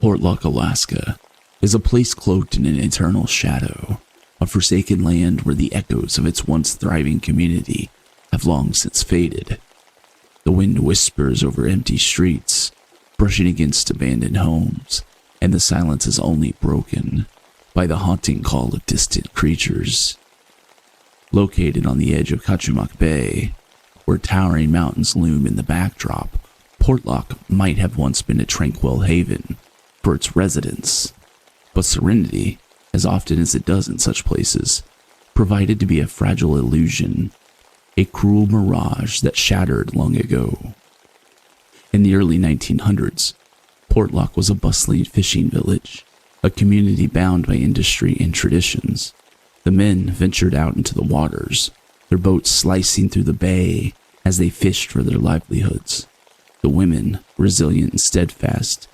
Portlock, Alaska, is a place cloaked in an eternal shadow, a forsaken land where the echoes of its once thriving community have long since faded. The wind whispers over empty streets, brushing against abandoned homes, and the silence is only broken by the haunting call of distant creatures. Located on the edge of Qalupalik Bay, where towering mountains loom in the backdrop, Portlock might have once been a tranquil haven for its residents, but serenity, as often as it does in such places, proved to be a fragile illusion, a cruel mirage that shattered long ago. In the early 1900s, Portlock was a bustling fishing village, a community bound by industry and traditions. The men ventured out into the waters, their boats slicing through the bay as they fished for their livelihoods. The women, resilient and steadfast,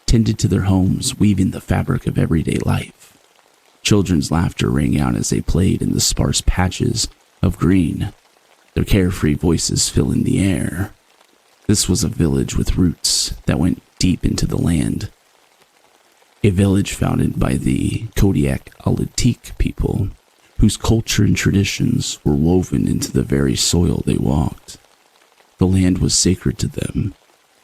tended to their homes, weaving the fabric of everyday life. Children's laughter rang out as they played in the sparse patches of green, their carefree voices filling the air. This was a village with roots that went deep into the land. A village founded by the Kodiak Alutiiq people, whose culture and traditions were woven into the very soil they walked. The land was sacred to them,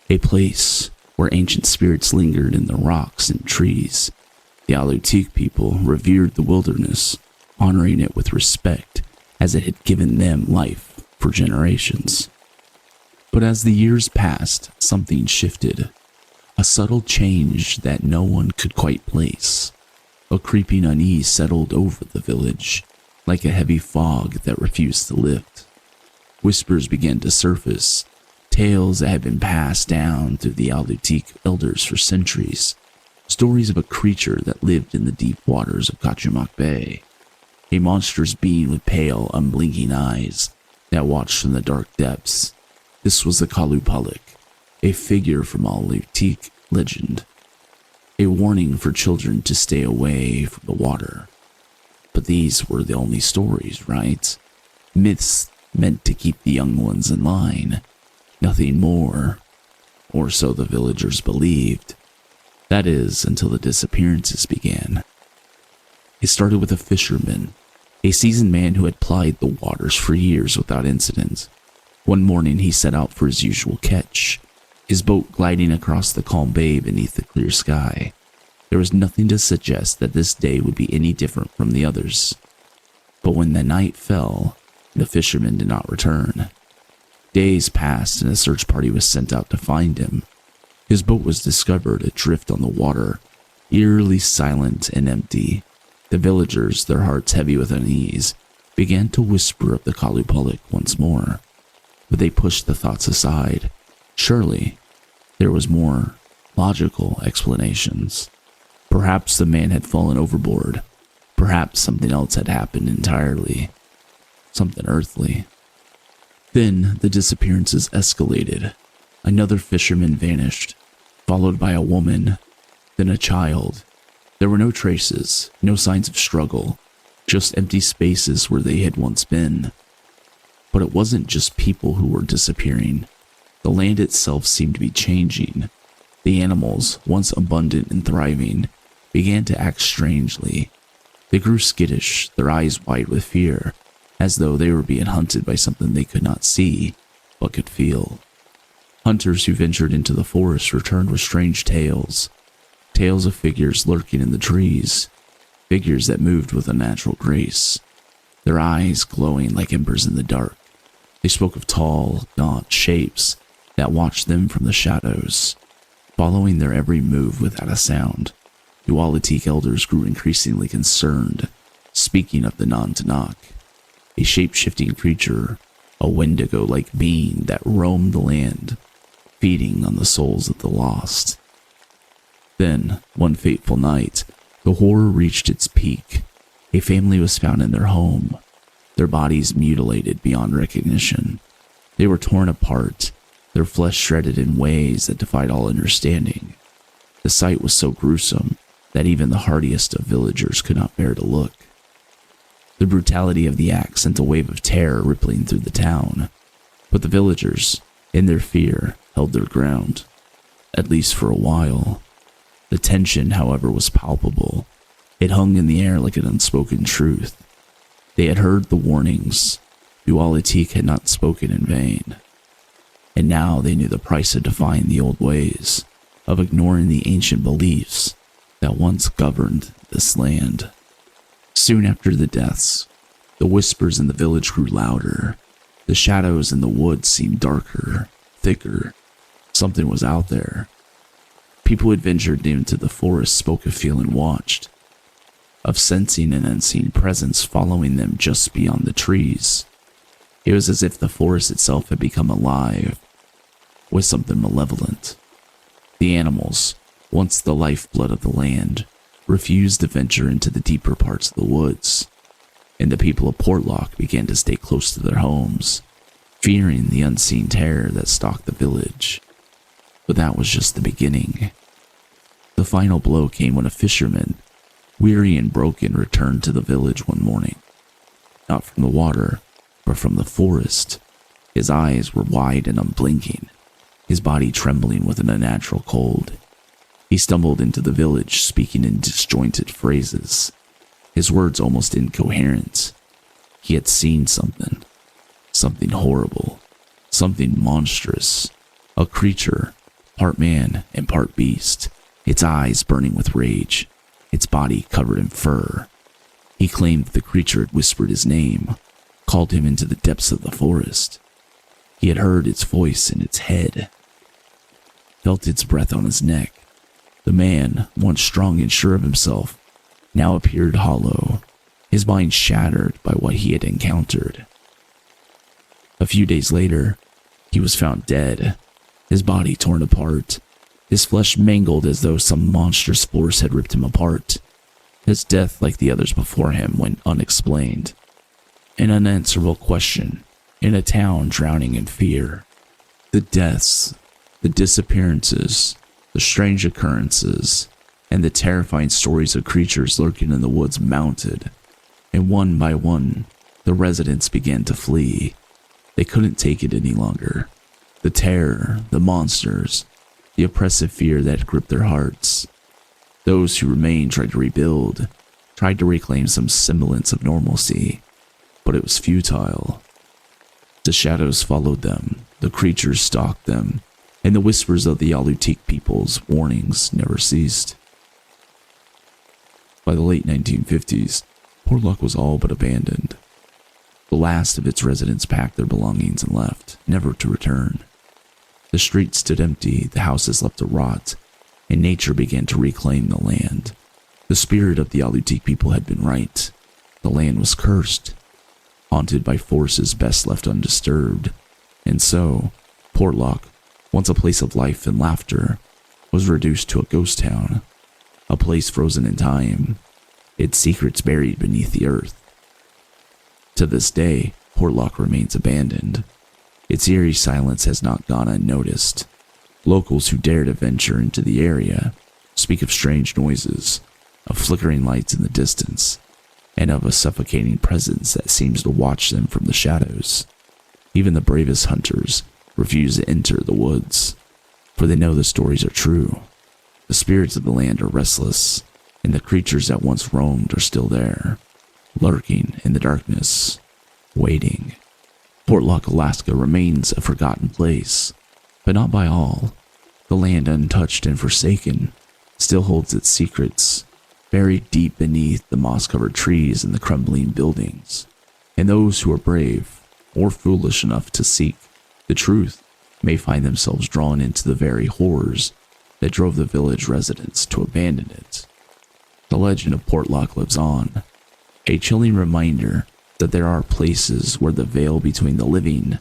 a place where ancient spirits lingered in the rocks and trees. The Alutiiq people revered the wilderness, honoring it with respect as it had given them life for generations. But as the years passed, something shifted. A subtle change that no one could quite place. A creeping unease settled over the village, like a heavy fog that refused to lift. Whispers began to surface, tales that had been passed down through the Alutiiq elders for centuries. Stories of a creature that lived in the deep waters of Qalupalik Bay. A monstrous being with pale, unblinking eyes that watched from the dark depths. This was the Qalupalik, a figure from Alutiiq legend. A warning for children to stay away from the water. But these were the only stories, right? Myths meant to keep the young ones in line. Nothing more, or so the villagers believed. That is, until the disappearances began. It started with a fisherman, a seasoned man who had plied the waters for years without incident. One morning he set out for his usual catch, his boat gliding across the calm bay beneath the clear sky. There was nothing to suggest that this day would be any different from the others. But when the night fell, the fisherman did not return. Days passed and a search party was sent out to find him. His boat was discovered adrift on the water, eerily silent and empty. The villagers, their hearts heavy with unease, began to whisper of the Qalupalik once more. But they pushed the thoughts aside. Surely, there was more logical explanations. Perhaps the man had fallen overboard. Perhaps something else had happened entirely. Something earthly. Then the disappearances escalated. Another fisherman vanished, followed by a woman, then a child. There were no traces, no signs of struggle, just empty spaces where they had once been. But it wasn't just people who were disappearing. The land itself seemed to be changing. The animals, once abundant and thriving, began to act strangely. They grew skittish, their eyes wide with fear, as though they were being hunted by something they could not see, but could feel. Hunters who ventured into the forest returned with strange tales. Tales of figures lurking in the trees, figures that moved with unnatural grace, their eyes glowing like embers in the dark. They spoke of tall, gaunt shapes that watched them from the shadows, following their every move without a sound. The Alutiiq elders grew increasingly concerned, speaking of the Nantinaq, a shape-shifting creature, a wendigo-like being that roamed the land, feeding on the souls of the lost. Then, one fateful night, the horror reached its peak. A family was found in their home, their bodies mutilated beyond recognition. They were torn apart, their flesh shredded in ways that defied all understanding. The sight was so gruesome that even the hardiest of villagers could not bear to look. The brutality of the act sent a wave of terror rippling through the town, but the villagers, in their fear, held their ground, at least for a while. The tension, however, was palpable. It hung in the air like an unspoken truth. They had heard the warnings. The Alutiiq had not spoken in vain. And now they knew the price of defying the old ways, of ignoring the ancient beliefs that once governed this land. Soon after the deaths, the whispers in the village grew louder. The shadows in the woods seemed darker, thicker. Something was out there. People who had ventured into the forest spoke of feeling watched, of sensing an unseen presence following them just beyond the trees. It was as if the forest itself had become alive with something malevolent. The animals, once the lifeblood of the land, refused to venture into the deeper parts of the woods, and the people of Portlock began to stay close to their homes, fearing the unseen terror that stalked the village. But that was just the beginning. The final blow came when a fisherman, weary and broken, returned to the village one morning. Not from the water, but from the forest. His eyes were wide and unblinking, his body trembling with an unnatural cold. He stumbled into the village, speaking in disjointed phrases, his words almost incoherent. He had seen something horrible, something monstrous, a creature, part man and part beast, its eyes burning with rage, its body covered in fur. He claimed the creature had whispered his name, called him into the depths of the forest. He had heard its voice in its head, felt its breath on his neck. The man, once strong and sure of himself, now appeared hollow, his mind shattered by what he had encountered. A few days later, he was found dead, his body torn apart, his flesh mangled as though some monstrous force had ripped him apart. His death, like the others before him, went unexplained. An unanswerable question in a town drowning in fear. The deaths, the disappearances, the strange occurrences, and the terrifying stories of creatures lurking in the woods mounted, and one by one, the residents began to flee. They couldn't take it any longer. The terror, the monsters, the oppressive fear that gripped their hearts. Those who remained tried to rebuild, tried to reclaim some semblance of normalcy, but it was futile. The shadows followed them, the creatures stalked them, and the whispers of the Alutiiq people's warnings never ceased. By the late 1950s, Portlock was all but abandoned. The last of its residents packed their belongings and left, never to return. The streets stood empty, the houses left to rot, and nature began to reclaim the land. The spirit of the Alutiiq people had been right. The land was cursed, haunted by forces best left undisturbed. And so, Portlock, once a place of life and laughter, was reduced to a ghost town, a place frozen in time, its secrets buried beneath the earth. To this day, Portlock remains abandoned. Its eerie silence has not gone unnoticed. Locals who dare to venture into the area speak of strange noises, of flickering lights in the distance, and of a suffocating presence that seems to watch them from the shadows. Even the bravest hunters refuse to enter the woods, for they know the stories are true. The spirits of the land are restless, and the creatures that once roamed are still there, lurking in the darkness, waiting. Portlock, Alaska remains a forgotten place, but not by all. The land, untouched and forsaken, still holds its secrets, buried deep beneath the moss-covered trees and the crumbling buildings. And those who are brave or foolish enough to seek the truth may find themselves drawn into the very horrors that drove the village residents to abandon it. The legend of Portlock lives on, a chilling reminder that there are places where the veil between the living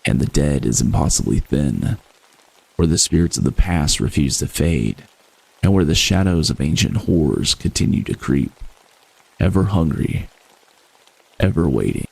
and the dead is impossibly thin, where the spirits of the past refuse to fade, and where the shadows of ancient horrors continue to creep, ever hungry, ever waiting.